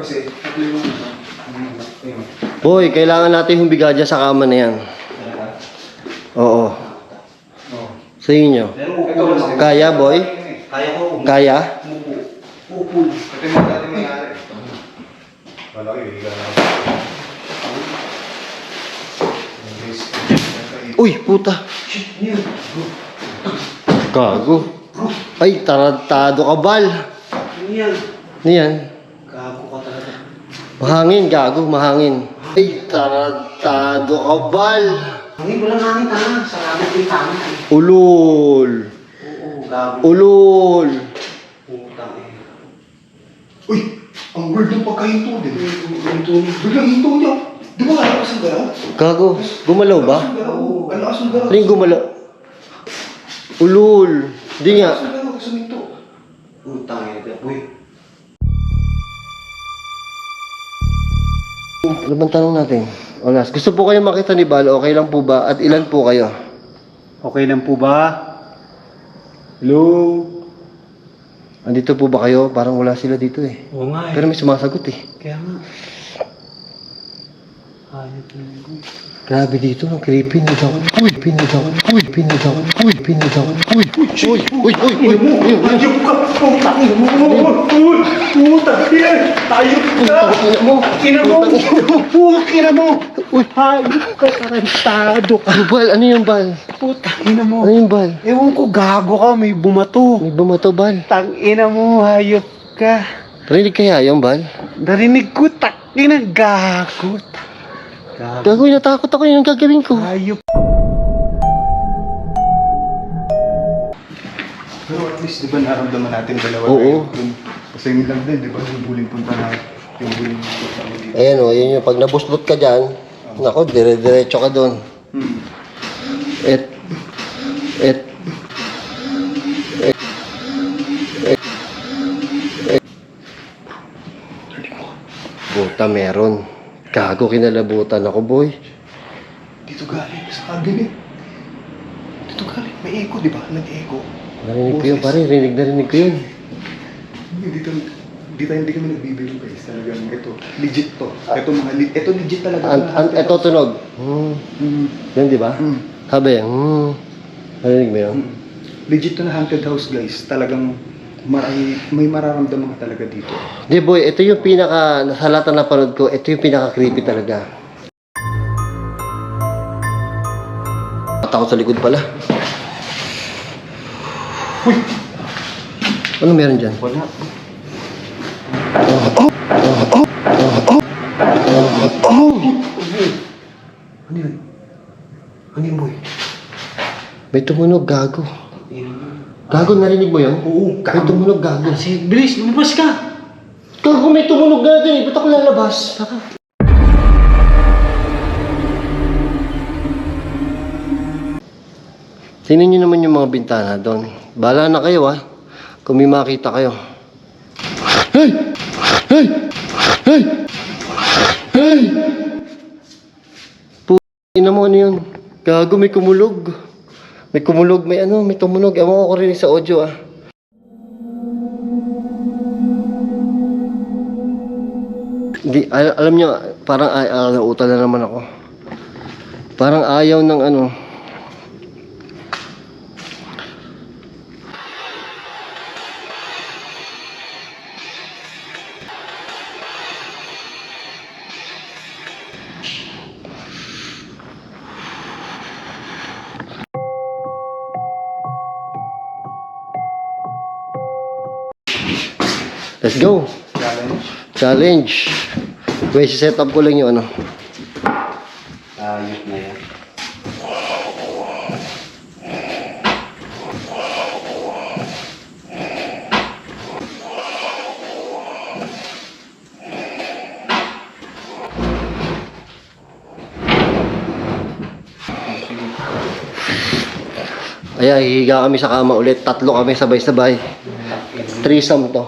Kasi, tatlo yung Boy, kailangan natin humiga dyan sa kama na yan. Oo. Sa inyo. Kaya, boy? Kaya ko. Kaya? Upo. Ito yung dati mayari. Malaki, higa na. Uy, puta. Gago. Ay, tarantado ka, Bal. Ano yan? Ano yan? Gago ka talaga. Mahangin, gago, mahangin. Ay, tarantado ka, Bal. Hangin ko lang hangin, tanga. Sarado ko yung tanga. Ulol. Oo, gago. Ulol. Putang eh. Uy! Ang weird ng pagkahinto din. Biglang hinto niya. Di ba ang lakas ng galaw? Gago, gumalaw ba? Oo. Ang lakas ng galaw. Ano yung gumalaw? Ulol. Di nga. Ang lakas ng galaw kasi hinto. Putang eh. Uy. Ano bang tanong natin? Onas, gusto po kayo makita ni Bal? Okay lang po ba? At ilan po kayo? Okay lang po ba? Hello? Andito po ba kayo? Parang wala sila dito eh. Oo nga eh. Pero may sumasagot eh. Kaya nga. Hayop na yun. Grabe dito, ang creepy na daw. Uy, pinadaw. Uy, pinadaw. Uy, pinadaw. Uy, uy, uy, uy, uy. Hayop ka! Putang ina mo! Putang ina! Hayop ka! Putang mo. Ina mo! Putang ina mo! Uy, hayop ka! Tarantado ka! Ano Bal? Ano yung Bal? Putang ina mo! Ano yung Bal? Ewan ko, gago ka, may bumato. May bumato Bal. Tang ina mo, hayop ka. Narinig kaya yung Bal? Narinig ko, tak ina, gago. Gago, natakot ako yung gagawin ko. Hayop. Pero at least, di ba naramdaman natin dalawa Oo. Kasi yung lang din, di ba? Yung buling punta na. Yung buling punta mo dito. Ayan o, yun yung pag nabuslot ka dyan. Nako, dire-diretso ka doon. Et. Buta meron. Gago, kinalabutan ako, boy. Dito galing, sa cabinet. Dito galing, may echo, di ba? Nag-echo. Narinig ko yun, pare. Narinig ko yun. Hindi kami nagbibiro guys. Talagang ito, legit to. Ito legit talaga. Ito tunog. Yan, di ba? Sabi, narinig mo yun? Legit to na haunted house guys. Talagang may mararamdaman ka talaga dito. Di, boy, ito yung pinaka, sa lahat na napanood ko, ito yung pinaka-creepy talaga. Takot sa likod pala. Uy! Ano meron dyan? Wala. Ano yun? Ano yun, boy? May tumunog, gago. Gago, narinig mo yun? Oo, May tumunog, gago. Sige, bilis, lumabas ka! Gago, may tumunog na din. Ba't ako lalabas? Tara. Tingnan nyo naman yung mga bintana doon. Bahala na kayo, ha? Kung may makita kayo. Hey! Hey! Hey! Hey! Tingnan mo ano yun. Gago, may kumulog. May kumulog, may tumunog. Ewan ko rin sa audio, ah. Hindi, alam nyo, parang nauutal na naman ako. Parang ayaw ng ano. Let's go. Challenge. Wait, set up ko lang yung ano. Ayos na yan. Ayan, hihiga kami sa kama ulit. 3 kami sabay-sabay. Threesome to.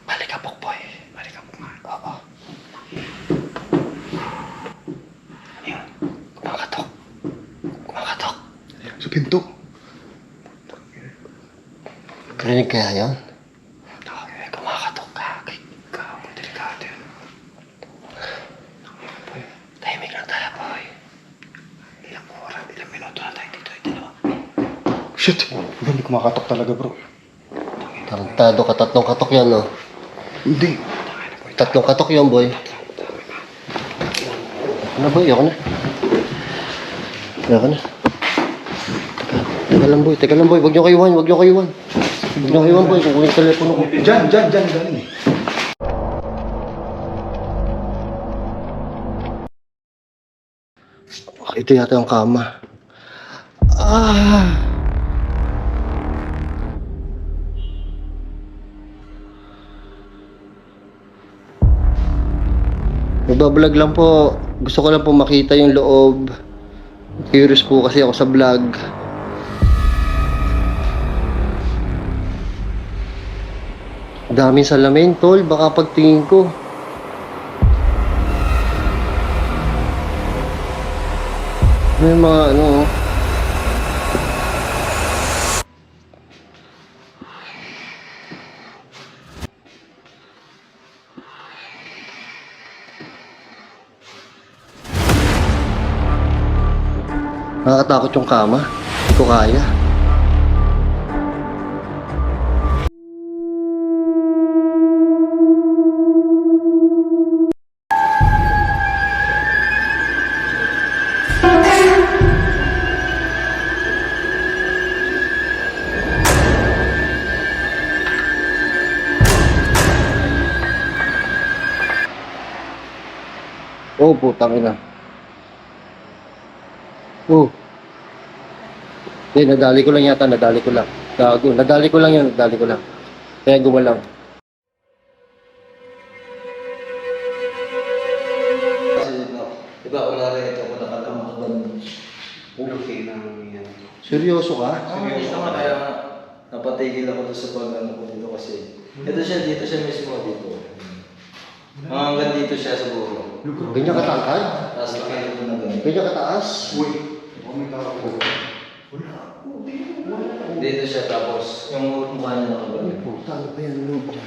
Balik ka, Pokboy. Balik ka, Pokboy. Oo. Ano yun? Kumakatok. Sa pinto. Karinig kaya yan? Ay, kumakatok ka. Ikaw, delikado yun. Tahimik lang tayo, boy. Ilang minuto na tayo dito. Dalawa. Shit! Bro, hindi kumakatok talaga, bro. Tarantado ka, tatlong katok yan, no? Hindi. Tatlong katok yan, boy. Ano, boy? Ayoko na. Ayoko na. Teka lang, boy. Huwag niyo kayuhan. Huwag niyo kayuhan, boy. Kung kunin telepono ko. Diyan, galing eh. Ito yata ang kama. Ah! Nagbablog lang po. Gusto ko lang po makita yung loob. Curious po kasi ako sa vlog. Daming salamin, tol. Baka pagtingin ko. May mga ano, oh. Nakakatakot yung kama. Hindi ko kaya. Oh, putang ina. Oh. Nadali ko lang yata, nadali ko lang. Gago, nadali ko lang yun, nadali ko lang. Kaya gumalang. Diba, kunwari ito, kung nakalamak ba okay na yan. Seryoso ka? Seryoso nga, kaya nga, napatigil ako doon sa pag-ano ko dito kasi. Ito siya, dito siya mismo dito. Hanggang dito siya sa bulo. Ganyan katangkad? Tapos nakita ko na ganito. Ganyan kataas? Uy, may tao ko. Dito siya, tapos yung mukha niya nakagano. Puta, ano ba yan loob niya?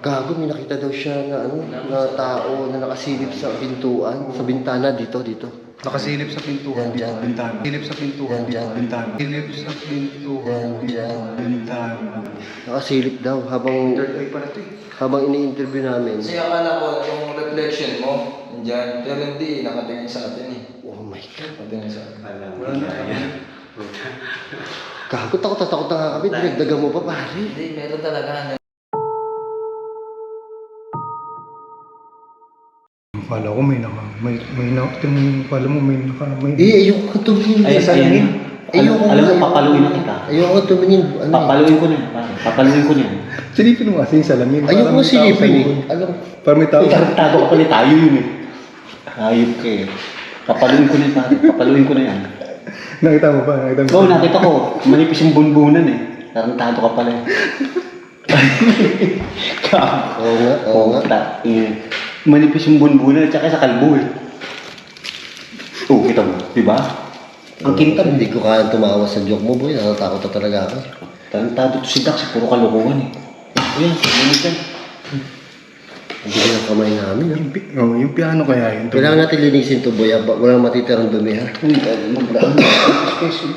Gago, may nakita daw siya na ano, na tao na nakasilip sa pintuan, sa bintana dito. Nakasilip sa pintuan. Yan, dyan. Bintana. Silip sa pintuan. Yan, dyan. Bintana. Silip sa pintuan. Yan, dyan. Bintana. Nakasilip daw habang Third eye pala ito eh. ini-interview namin. Kasi akala ko yung reflection mo, nandyan. Pero hindi, nakatingin sa atin eh. Oh my God. Nakatingin sa atin. Wala na. Gago, takot na nga kami. Dinagdagan mo pa, pare. Hindi, meron talaga. Pala ko may pala mo may Ayoko ka tumingin. Ay, ayan. Ayoko Alam mo, nga, papaluin na kita. Ayoko ka tumingin. Ano eh? Papaluin ko na yan, pare. Papaluin ko na yan. silipin mo kasi yung salamin. Ayoko Parang nga may tao silipin sa eh. likod. Alam, Parang may tao. Tarantado ka pala tayo yun eh. Hayop ka eh. Papaluin ko na yan, pare. Papaluin ko na yan. Nakita mo ba? Oo, nakita ko. Manipis yung bunbunan eh. Tarantado ka pala eh. oo nga. Puta, eh. Manipis yung bunbunan at saka sa kalbo eh. Oo, kita mo. Diba? Ang kintab. Hindi ko kaya tumawa sa joke mo, boy. Natatakot na talaga ako. Tarantado to si Dax. Puro kalokohan eh. Ayan, ganun yan. Hindi ko yung kamay namin, ha? Yung piano kaya yun. Kailangan natin linisin to, boy. Walang matitirang dumi, ha? Uy, magdaan. Space.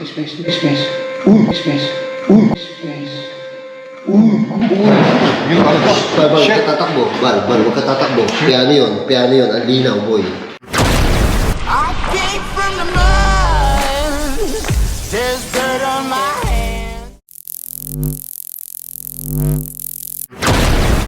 Bal, huwag ka tatakbo. Bal, huwag ka tatakbo. Piano yun. Ang linaw, boy.